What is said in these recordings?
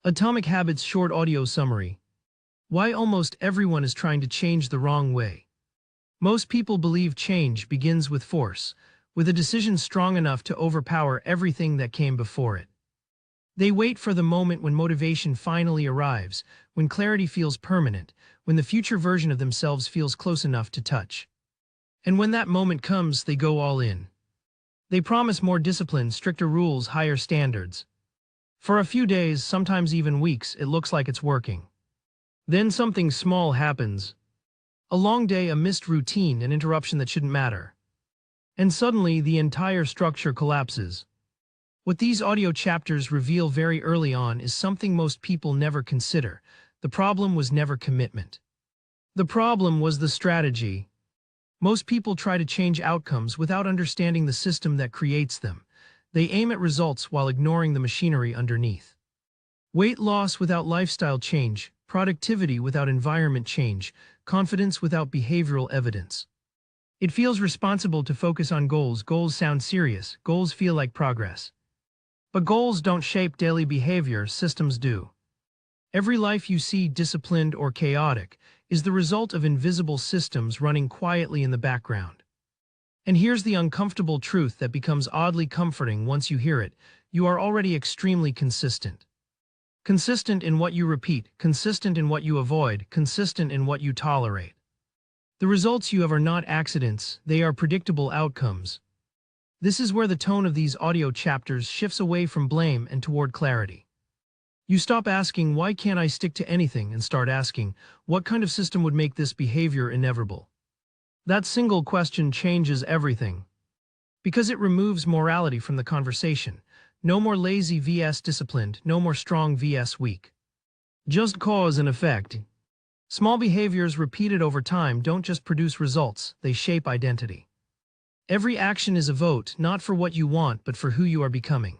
Atomic Habits Short Audio Summary. Why almost everyone is trying to change the wrong way. Most people believe change begins with force, with a decision strong enough to overpower everything that came before it. They wait for the moment when motivation finally arrives, when clarity feels permanent, when the future version of themselves feels close enough to touch. And when that moment comes, they go all in. They promise more discipline, stricter rules, higher standards. For a few days, sometimes even weeks, it looks like it's working. Then something small happens. A long day, a missed routine, an interruption that shouldn't matter. And suddenly, the entire structure collapses. What these audio chapters reveal very early on is something most people never consider. The problem was never commitment. The problem was the strategy. Most people try to change outcomes without understanding the system that creates them. They aim at results while ignoring the machinery underneath. Weight loss without lifestyle change, productivity without environment change, confidence without behavioral evidence. It feels responsible to focus on goals. Goals sound serious. Goals feel like progress. But goals don't shape daily behavior, systems do. Every life you see disciplined or chaotic is the result of invisible systems running quietly in the background. And here's the uncomfortable truth that becomes oddly comforting once you hear it: you are already extremely consistent. Consistent in what you repeat, consistent in what you avoid, consistent in what you tolerate. The results you have are not accidents, they are predictable outcomes. This is where the tone of these audio chapters shifts away from blame and toward clarity. You stop asking, "Why can't I stick to anything?" and start asking, "What kind of system would make this behavior inevitable?" That single question changes everything. Because it removes morality from the conversation. No more lazy vs disciplined, no more strong vs weak. Just cause and effect. Small behaviors repeated over time don't just produce results, they shape identity. Every action is a vote, not for what you want, but for who you are becoming.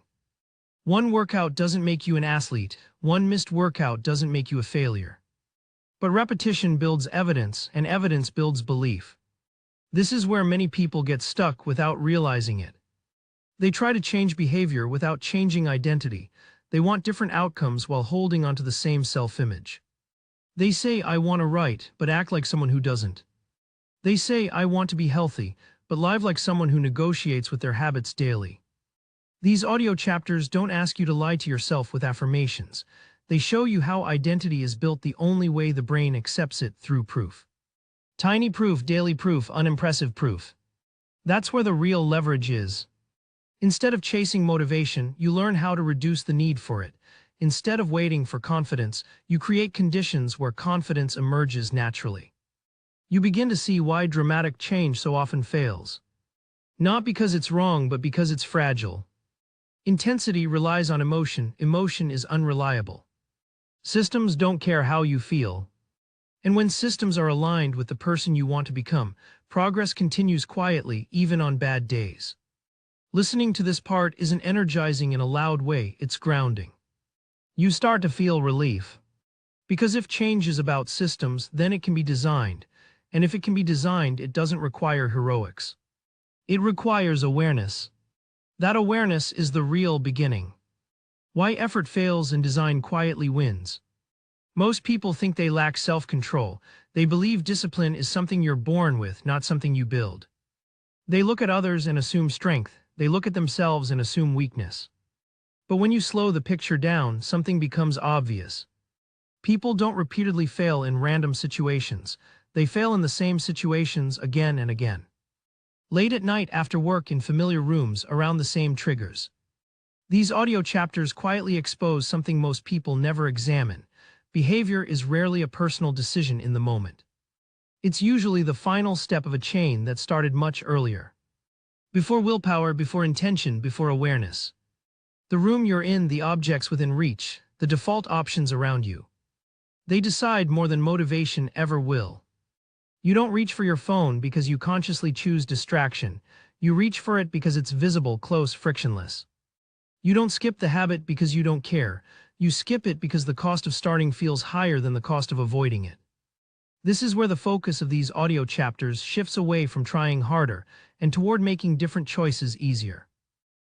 One workout doesn't make you an athlete, one missed workout doesn't make you a failure. But repetition builds evidence, and evidence builds belief. This is where many people get stuck without realizing it. They try to change behavior without changing identity. They want different outcomes while holding onto the same self-image. They say, "I want to write," but act like someone who doesn't. They say, "I want to be healthy," but live like someone who negotiates with their habits daily. These audio chapters don't ask you to lie to yourself with affirmations. They show you how identity is built the only way the brain accepts it: through proof. Tiny proof, daily proof, unimpressive proof. That's where the real leverage is. Instead of chasing motivation, you learn how to reduce the need for it. Instead of waiting for confidence, you create conditions where confidence emerges naturally. You begin to see why dramatic change so often fails. Not because it's wrong, but because it's fragile. Intensity relies on emotion. Emotion is unreliable. Systems don't care how you feel. And when systems are aligned with the person you want to become, progress continues quietly, even on bad days. Listening to this part isn't energizing in a loud way, it's grounding. You start to feel relief. Because if change is about systems, then it can be designed. And if it can be designed, it doesn't require heroics. It requires awareness. That awareness is the real beginning. Why effort fails and design quietly wins. Most people think they lack self-control. They believe discipline is something you're born with, not something you build. They look at others and assume strength. They look at themselves and assume weakness. But when you slow the picture down, something becomes obvious. People don't repeatedly fail in random situations. They fail in the same situations again and again. Late at night, after work, in familiar rooms, around the same triggers. These audio chapters quietly expose something most people never examine. Behavior is rarely a personal decision in the moment. It's usually the final step of a chain that started much earlier. Before willpower, before intention, before awareness. The room you're in, the objects within reach, the default options around you. They decide more than motivation ever will. You don't reach for your phone because you consciously choose distraction. You reach for it because it's visible, close, frictionless. You don't skip the habit because you don't care. You skip it because the cost of starting feels higher than the cost of avoiding it. This is where the focus of these audio chapters shifts away from trying harder and toward making different choices easier.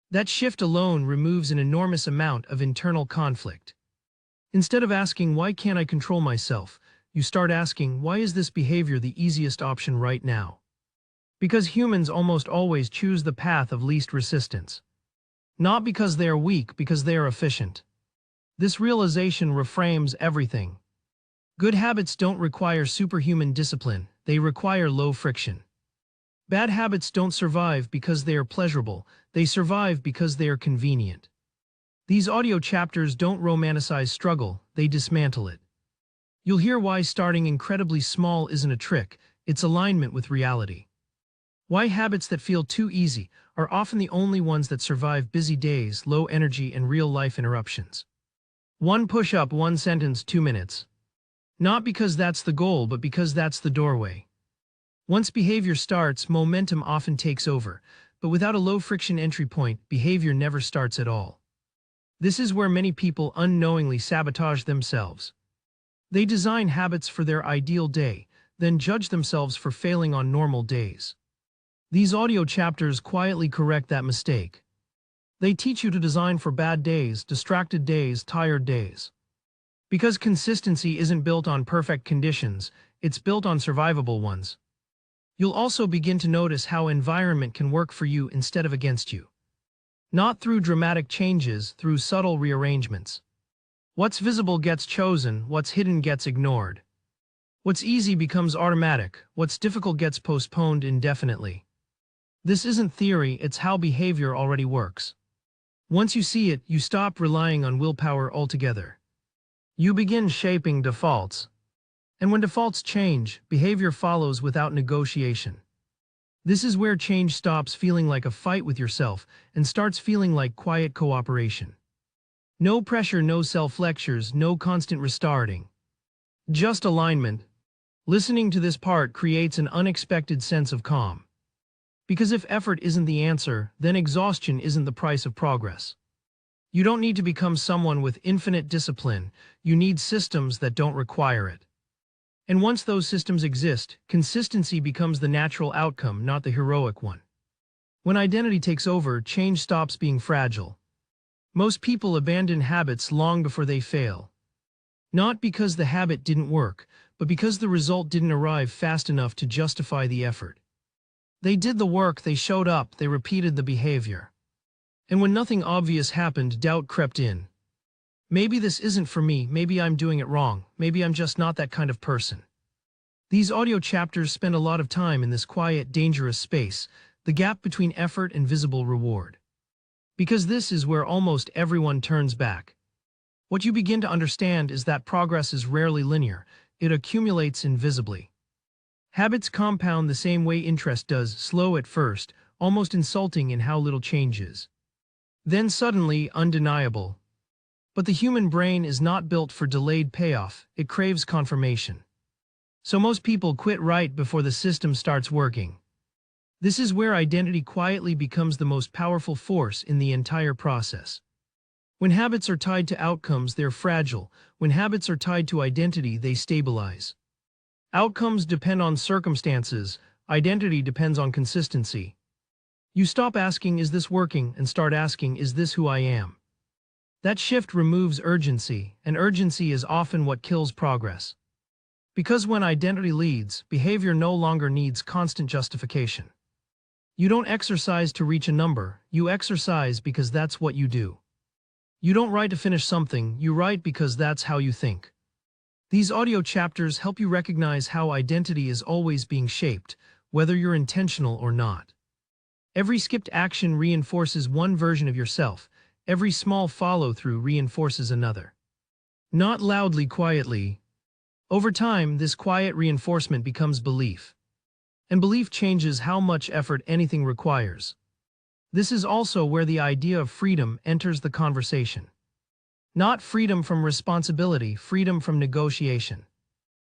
That shift alone removes an enormous amount of internal conflict. Instead of asking, why can't I control myself, you start asking, why is this behavior the easiest option right now? Because humans almost always choose the path of least resistance. Not because they are weak, because they are efficient. This realization reframes everything. Good habits don't require superhuman discipline, they require low friction. Bad habits don't survive because they are pleasurable, they survive because they are convenient. These audio chapters don't romanticize struggle, they dismantle it. You'll hear why starting incredibly small isn't a trick, it's alignment with reality. Why habits that feel too easy are often the only ones that survive busy days, low energy, and real-life interruptions. One push-up, one sentence, 2 minutes. Not because that's the goal, but because that's the doorway. Once behavior starts, momentum often takes over, but without a low-friction entry point, behavior never starts at all. This is where many people unknowingly sabotage themselves. They design habits for their ideal day, then judge themselves for failing on normal days. These audio chapters quietly correct that mistake. They teach you to design for bad days, distracted days, tired days. Because consistency isn't built on perfect conditions, it's built on survivable ones. You'll also begin to notice how environment can work for you instead of against you. Not through dramatic changes, through subtle rearrangements. What's visible gets chosen, what's hidden gets ignored. What's easy becomes automatic, what's difficult gets postponed indefinitely. This isn't theory, it's how behavior already works. Once you see it, you stop relying on willpower altogether. You begin shaping defaults. And when defaults change, behavior follows without negotiation. This is where change stops feeling like a fight with yourself and starts feeling like quiet cooperation. No pressure, no self-lectures, no constant restarting. Just alignment. Listening to this part creates an unexpected sense of calm. Because if effort isn't the answer, then exhaustion isn't the price of progress. You don't need to become someone with infinite discipline, you need systems that don't require it. And once those systems exist, consistency becomes the natural outcome, not the heroic one. When identity takes over, change stops being fragile. Most people abandon habits long before they fail. Not because the habit didn't work, but because the result didn't arrive fast enough to justify the effort. They did the work, they showed up, they repeated the behavior. And when nothing obvious happened, doubt crept in. Maybe this isn't for me, maybe I'm doing it wrong, maybe I'm just not that kind of person. These audio chapters spend a lot of time in this quiet, dangerous space, the gap between effort and visible reward. Because this is where almost everyone turns back. What you begin to understand is that progress is rarely linear, it accumulates invisibly. Habits compound the same way interest does, slow at first, almost insulting in how little changes. Then suddenly, undeniable. But the human brain is not built for delayed payoff, it craves confirmation. So most people quit right before the system starts working. This is where identity quietly becomes the most powerful force in the entire process. When habits are tied to outcomes, they're fragile. When habits are tied to identity, they stabilize. Outcomes depend on circumstances, identity depends on consistency. You stop asking, is this working, and start asking, is this who I am? That shift removes urgency, and urgency is often what kills progress. Because when identity leads, behavior no longer needs constant justification. You don't exercise to reach a number, you exercise because that's what you do. You don't write to finish something, you write because that's how you think. These audio chapters help you recognize how identity is always being shaped, whether you're intentional or not. Every skipped action reinforces one version of yourself, every small follow-through reinforces another. Not loudly, quietly. Over time, this quiet reinforcement becomes belief. And belief changes how much effort anything requires. This is also where the idea of freedom enters the conversation. Not freedom from responsibility, freedom from negotiation.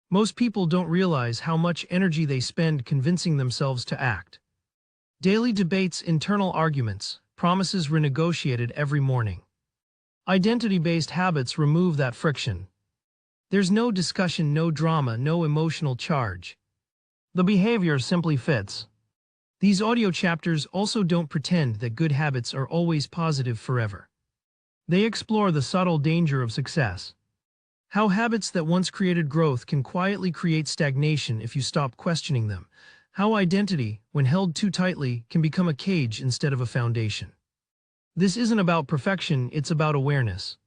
Most people don't realize how much energy they spend convincing themselves to act. Daily debates, internal arguments, promises renegotiated every morning. Identity-based habits remove that friction. There's no discussion, no drama, no emotional charge. The behavior simply fits. These audio chapters also don't pretend that good habits are always positive forever. They explore the subtle danger of success. How habits that once created growth can quietly create stagnation if you stop questioning them. How identity, when held too tightly, can become a cage instead of a foundation. This isn't about perfection, it's about awareness.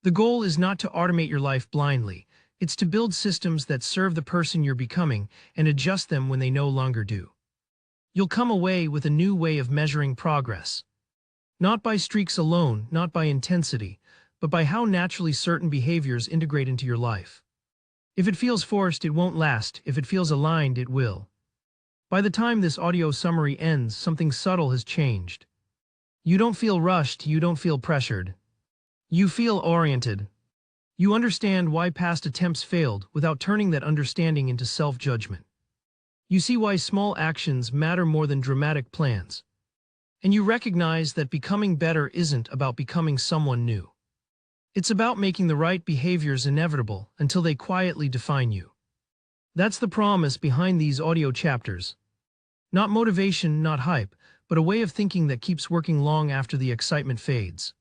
The goal is not to automate your life blindly, it's to build systems that serve the person you're becoming and adjust them when they no longer do. You'll come away with a new way of measuring progress. Not by streaks alone, not by intensity, but by how naturally certain behaviors integrate into your life. If it feels forced, it won't last. If it feels aligned, it will. By the time this audio summary ends, something subtle has changed. You don't feel rushed, you don't feel pressured. You feel oriented. You understand why past attempts failed without turning that understanding into self-judgment. You see why small actions matter more than dramatic plans. And you recognize that becoming better isn't about becoming someone new. It's about making the right behaviors inevitable until they quietly define you. That's the promise behind these audio chapters. Not motivation, not hype, but a way of thinking that keeps working long after the excitement fades.